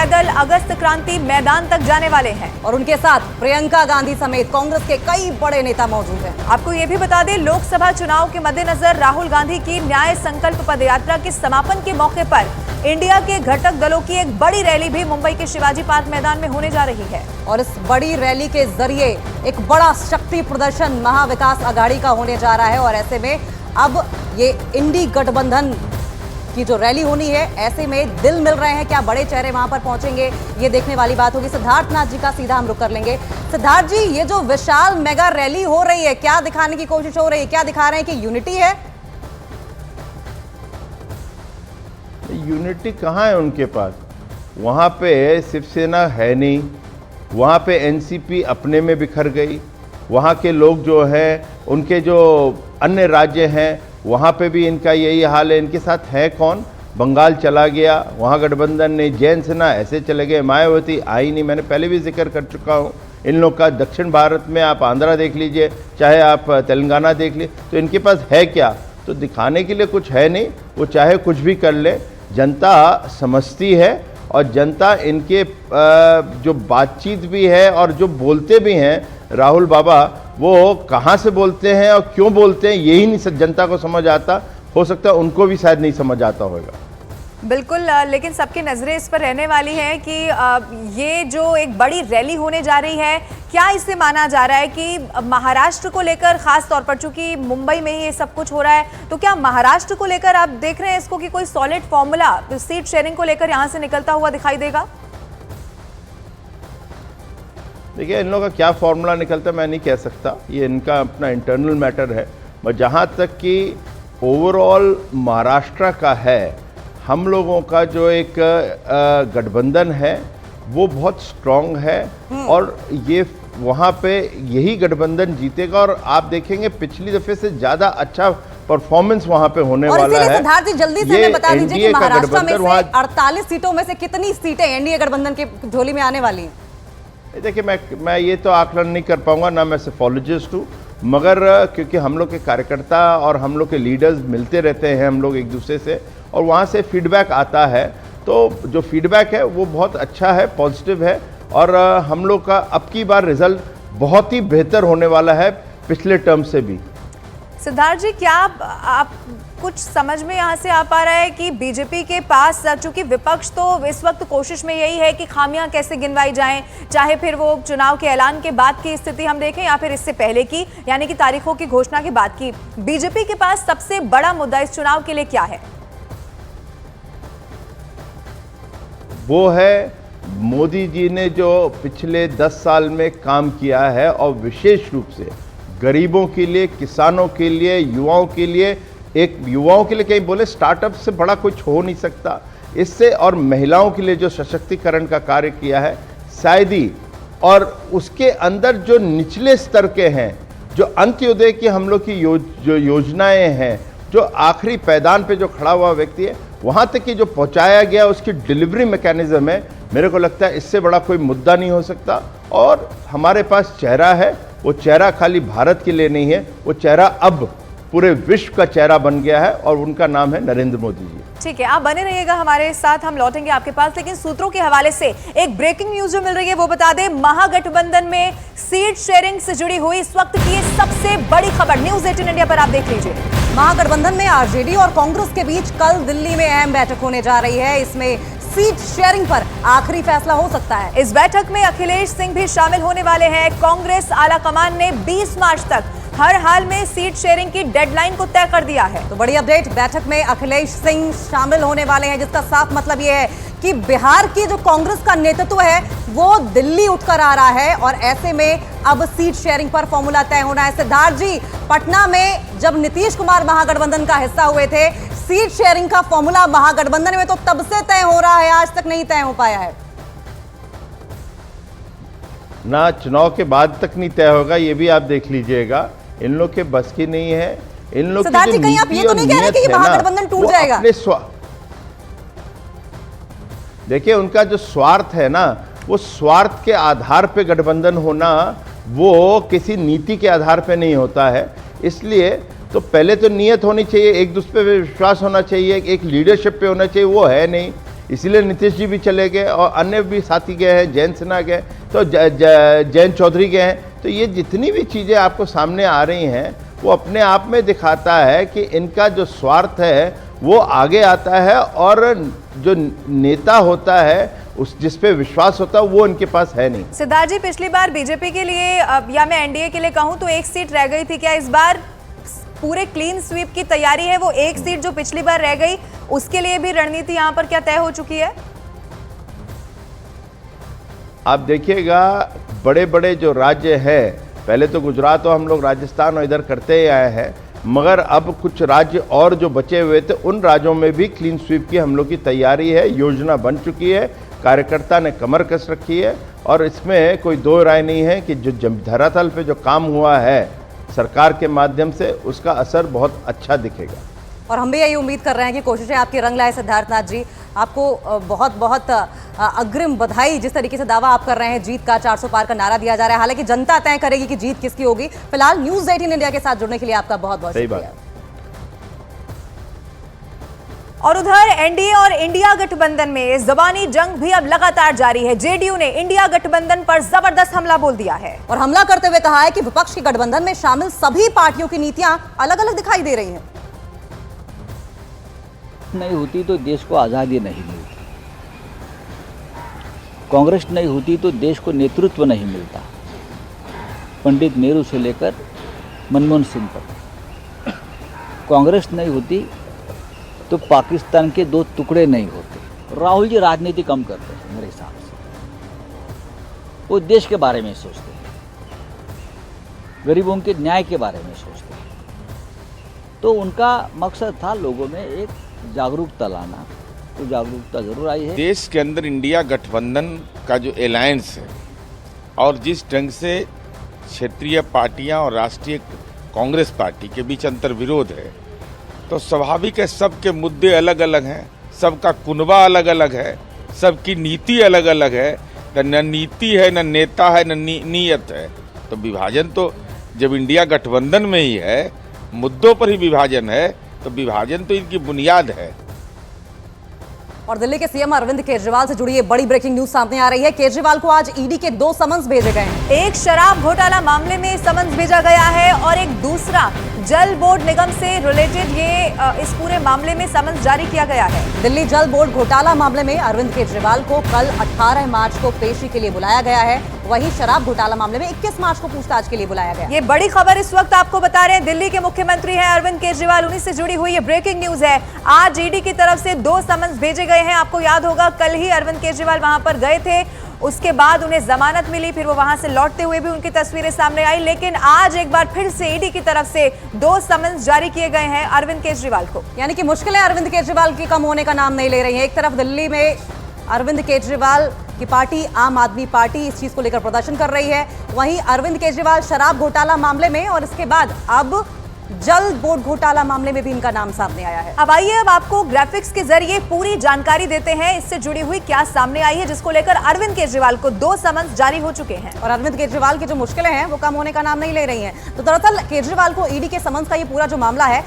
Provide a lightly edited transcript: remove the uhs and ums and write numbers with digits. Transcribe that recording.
पैदल अगस्त क्रांति मैदान तक जाने वाले हैं और उनके साथ प्रियंका गांधी समेत कांग्रेस के कई बड़े नेता मौजूद हैं। आपको ये भी बता दें, लोकसभा चुनाव के मद्देनजर राहुल गांधी की न्याय संकल्प पदयात्रा के समापन के मौके पर इंडिया के घटक दलों की एक बड़ी रैली भी मुंबई के शिवाजी पार्क मैदान में होने जा रही है और इस बड़ी रैली के जरिए एक बड़ा शक्ति प्रदर्शन महाविकास आघाड़ी का होने जा रहा है और ऐसे में अब ये इंडी गठबंधन की जो रैली होनी है, ऐसे में दिल मिल रहे हैं। क्या बड़े चेहरे वहां पर पहुंचेंगे, ये देखने वाली बात होगी। सिद्धार्थ नाथ जी का सीधा हम रुख कर लेंगे। सिद्धार्थ जी, ये जो विशाल मेगा रैली हो रही है, क्या दिखाने की कोशिश हो रही है? क्या दिखा रहे हैं कि यूनिटी है? यूनिटी कहाँ है उनके पास? वहाँ पे शिवसेना है नहीं, वहाँ पे एनसीपी अपने में बिखर गई, वहाँ के लोग जो हैं उनके जो अन्य राज्य हैं वहाँ पे भी इनका यही हाल है। इनके साथ है कौन? बंगाल चला गया, वहाँ गठबंधन नहीं, जैन सेना ऐसे चले गए, मायावती आई नहीं। मैंने पहले भी जिक्र कर चुका हूँ इन लोग का। दक्षिण भारत में आप आंध्रा देख लीजिए, चाहे आप तेलंगाना देख लीजिए, तो इनके पास है क्या? तो दिखाने के लिए कुछ है नहीं। वो चाहे कुछ भी कर ले, जनता समझती है और जनता इनके जो बातचीत भी है और जो बोलते भी हैं राहुल बाबा, वो कहाँ से बोलते हैं और क्यों बोलते हैं यही नहीं जनता को समझ आता। हो सकता है उनको भी शायद नहीं समझ आता होगा। बिल्कुल, लेकिन सबकी नजरें इस पर रहने वाली हैं कि ये जो एक बड़ी रैली होने जा रही है, क्या इससे माना जा रहा है कि महाराष्ट्र को लेकर, खास तौर पर चूंकि मुंबई में ही ये सब कुछ हो रहा है, तो क्या महाराष्ट्र को लेकर आप देख रहे हैं इसको कि कोई सॉलिड फॉर्मूला सीट शेयरिंग को लेकर यहां से निकलता हुआ दिखाई देगा? देखिए, इन लोगों का क्या फॉर्मूला निकलता मैं नहीं कह सकता, ये इनका अपना इंटरनल मैटर है। बट जहाँ तक कि ओवरऑल महाराष्ट्र का है, हम लोगों का जो एक गठबंधन है वो बहुत स्ट्रांग है और ये वहाँ पे यही गठबंधन जीतेगा और आप देखेंगे पिछली दफे से ज़्यादा अच्छा परफॉर्मेंस वहाँ पे होने वाला है। सिद्धार्थ जी, जल्दी से हमें बता दीजिए कि महाराष्ट्र में से 48 सीटों में से कितनी सीटें एनडीए गठबंधन के झोली में आने वाली हैं? देखिए, मैं ये तो आकलन नहीं कर पाऊंगा, ना मैं सेफोलॉजिस्ट हूँ, मगर क्योंकि हम लोग के कार्यकर्ता और हम लोग के लीडर्स मिलते रहते हैं हम लोग एक दूसरे से और वहाँ से फीडबैक आता है, तो जो फीडबैक है वो बहुत अच्छा है, पॉजिटिव है और हम लोग का अब की बार रिजल्ट बहुत ही बेहतर होने वाला है पिछले टर्म से भी। सिद्धार्थ जी, क्या आप कुछ समझ में यहाँ से आ पा रहा है कि बीजेपी के पास, चूंकि विपक्ष तो इस वक्त कोशिश में यही है कि खामियां कैसे गिनवाई जाएं, चाहे फिर वो चुनाव के ऐलान के बाद की स्थिति हम देखें या फिर इससे पहले की, यानी कि तारीखों की घोषणा के बाद की, बीजेपी के पास सबसे बड़ा मुद्दा इस चुनाव के लिए क्या है? वो है मोदी जी ने जो पिछले 10 साल में काम किया है और विशेष रूप से गरीबों के लिए, किसानों के लिए, युवाओं के लिए, एक युवाओं के लिए कहीं बोले स्टार्टअप से बड़ा कुछ हो नहीं सकता इससे, और महिलाओं के लिए जो सशक्तिकरण का कार्य किया है शायद ही, और उसके अंदर जो निचले स्तर के हैं, जो अंत्योदय की हम लोग की जो योजनाएं हैं, जो आखिरी पैदान पे जो खड़ा हुआ व्यक्ति है, वहाँ तक कि जो पहुँचाया गया उसकी डिलीवरी मैकेनिज्म है, मेरे को लगता है इससे बड़ा कोई मुद्दा नहीं हो सकता। और हमारे पास चेहरा है, वो चेहरा खाली भारत के लिए नहीं है, वो चेहरा अब पूरे विश्व का चेहरा बन गया है और उनका नाम है नरेंद्र मोदी जी। ठीक है, आप बने रहिएगा हमारे साथ, हम लौटेंगे आपके पास, लेकिन सूत्रों के हवाले से एक ब्रेकिंग न्यूज जो मिल रही है वो बता दें। महागठबंधन में सीट शेयरिंग से जुड़ी हुई इस वक्त की ये सबसे बड़ी खबर, न्यूज 18 इंडिया पर आप देख लीजिए। महागठबंधन में आरजेडी और कांग्रेस के बीच कल दिल्ली में अहम बैठक होने जा रही है। इसमें सीट शेयरिंग पर आखिरी फैसला हो सकता है। इस बैठक में अखिलेश सिंह भी शामिल होने वाले हैं। कांग्रेस आलाकमान ने 20 मार्च तक हर हाल में सीट शेयरिंग की डेडलाइन को तय कर दिया है। तो बड़ी अपडेट, बैठक में अखिलेश सिंह शामिल होने वाले हैं, जिसका साफ मतलब यह है कि बिहार की जो कांग्रेस का नेतृत्व है वो दिल्ली उठकर आ रहा है और ऐसे में अब सीट शेयरिंग पर फॉर्मूला तय होना है। सिद्धार्थ जी, पटना में जब नीतीश कुमार महागठबंधन का हिस्सा हुए थे, सीट शेयरिंग का फॉर्मूला महागठबंधन में तो तब से तय हो रहा है, आज तक नहीं तय हो पाया है। ना चुनाव के बाद तक नहीं तय होगा, ये भी आप देख लीजिएगा। इन लोग के बस की नहीं है, इन लोग की जो कहीं आप ये तो नहीं कह रहे कि महागठबंधन टूट जाएगा? देखिए, उनका जो स्वार्थ है ना, वो स्वार्थ के आधार पे गठबंधन होना, वो किसी नीति के आधार पे नहीं होता है। इसलिए तो पहले तो नियत होनी चाहिए, एक दूसरे पे विश्वास होना चाहिए, एक लीडरशिप पे होना चाहिए, वो है नहीं। इसीलिए नीतीश जी भी चले गए और अन्य भी साथी गए हैं, जयंत सिन्हा गए, तो जयंत चौधरी गए हैं। तो ये जितनी भी चीज़ें आपको सामने आ रही हैं वो अपने आप में दिखाता है कि इनका जो स्वार्थ है वो आगे आता है और जो नेता होता है उस जिस पे विश्वास होता है वो इनके पास है नहीं। सिद्धार्थ जी, पिछली बार बीजेपी के लिए या मैं एनडीए के लिए कहूं तो एक सीट रह गई थी, क्या इस बार पूरे क्लीन स्वीप की तैयारी है? वो एक सीट जो पिछली बार रह गई उसके लिए भी रणनीति यहां पर क्या तय हो चुकी है? आप देखिएगा बड़े बड़े जो राज्य है, पहले तो गुजरात और हम लोग राजस्थान और इधर करते ही आए हैं, मगर अब कुछ राज्य और जो बचे हुए थे उन राज्यों में भी क्लीन स्वीप की हम लोग की तैयारी है, योजना बन चुकी है, कार्यकर्ता ने कमर कस रखी है और इसमें कोई दो राय नहीं है कि जो धरातल पे जो काम हुआ है सरकार के माध्यम से उसका असर बहुत अच्छा दिखेगा। और हम भी यही उम्मीद कर रहे हैं कि कोशिशें आपकी रंग लाए। सिद्धार्थनाथ जी, आपको बहुत बहुत अग्रिम बधाई। जिस तरीके से दावा आप कर रहे हैं, जीत का 400 पार का नारा दिया जा रहा है, हालांकि जनता तय करेगी कि जीत किसकी होगी। फिलहाल न्यूज़ 18 इंडिया के साथ जुड़ने के लिए आपका बहुत बहुत शुक्रिया। और उधर एनडीए और इंडिया गठबंधन में ज़बानी जंग भी अब लगातार जारी है। जेडीयू ने इंडिया गठबंधन पर जबरदस्त हमला बोल दिया है और हमला करते हुए कहा है कि विपक्ष के गठबंधन में शामिल सभी पार्टियों की नीतियां अलग अलग दिखाई दे रही हैं। नहीं होती तो देश को आज़ादी नहीं मिलती, कांग्रेस नहीं होती तो देश को नेतृत्व नहीं मिलता, पंडित नेहरू से लेकर मनमोहन सिंह तक। कांग्रेस नहीं होती तो पाकिस्तान के दो टुकड़े नहीं होते। राहुल जी राजनीति कम करते हैं मेरे हिसाब से, वो देश के बारे में सोचते हैं, गरीबों के न्याय के बारे में सोचते हैं। तो उनका मकसद था लोगों में एक जागरूकता लाना, तो जागरूकता जरूर आई है। देश के अंदर इंडिया गठबंधन का जो अलायंस है और जिस ढंग से क्षेत्रीय पार्टियां और राष्ट्रीय कांग्रेस पार्टी के बीच अंतर विरोध है, तो स्वाभाविक है सबके मुद्दे अलग अलग हैं, सबका कुनबा अलग अलग है, सबकी नीति अलग अलग है, न नीति है, न नेता है, न नीयत है। तो विभाजन तो जब इंडिया गठबंधन में ही है, मुद्दों पर ही विभाजन है, तो विभाजन तो इनकी बुनियाद है। और दिल्ली के सीएम अरविंद केजरीवाल से जुड़ी ये बड़ी ब्रेकिंग न्यूज सामने आ रही है। केजरीवाल को आज ईडी के 2 समन्स भेजे गए हैं। एक शराब घोटाला मामले में समन्स भेजा गया है और एक दूसरा जल बोर्ड निगम से रिलेटेड ये इस पूरे मामले में समन्स जारी किया गया है। दिल्ली जल बोर्ड घोटाला मामले में अरविंद केजरीवाल को कल 18 मार्च को पेशी के लिए बुलाया गया है। वहीं शराब घोटाला मामले में 21 मार्च को पूछताछ के लिए बुलाया गया। ये बड़ी खबर इस वक्त आपको बता रहे हैं, दिल्ली के मुख्यमंत्री हैं अरविंद केजरीवाल, उन्हीं से जुड़ी हुई ये ब्रेकिंग न्यूज है। आज ईडी की तरफ से 2 समन्स भेजे गए हैं। आपको याद होगा कल ही अरविंद केजरीवाल वहां पर गए थे, उसके बाद उन्हें जमानत मिली, फिर वो वहां से लौटते हुए भी उनकी तस्वीरें सामने आई। लेकिन आज एक बार फिर से ईडी की तरफ से 2 समन्स जारी किए गए हैं अरविंद केजरीवाल को। यानी कि मुश्किलें अरविंद केजरीवाल की कम होने का नाम नहीं ले रही हैं। एक तरफ दिल्ली में अरविंद केजरीवाल की पार्टी आम आदमी पार्टी इस चीज को लेकर प्रदर्शन कर रही है, वहीं अरविंद केजरीवाल शराब घोटाला मामले में और इसके बाद अब जल बोर्ड घोटाला मामले में भी इनका नाम सामने आया है। अब आइए अब आपको ग्राफिक्स के जरिए पूरी जानकारी देते हैं इससे जुड़ी हुई क्या सामने आई है, जिसको लेकर अरविंद केजरीवाल को 2 समन्स जारी हो चुके हैं। और अरविंद केजरीवाल की जो मुश्किलें हैं वो कम होने का नाम नहीं ले रही हैं। तो दरअसल केजरीवाल को ईडी के समन्स का ये पूरा जो मामला है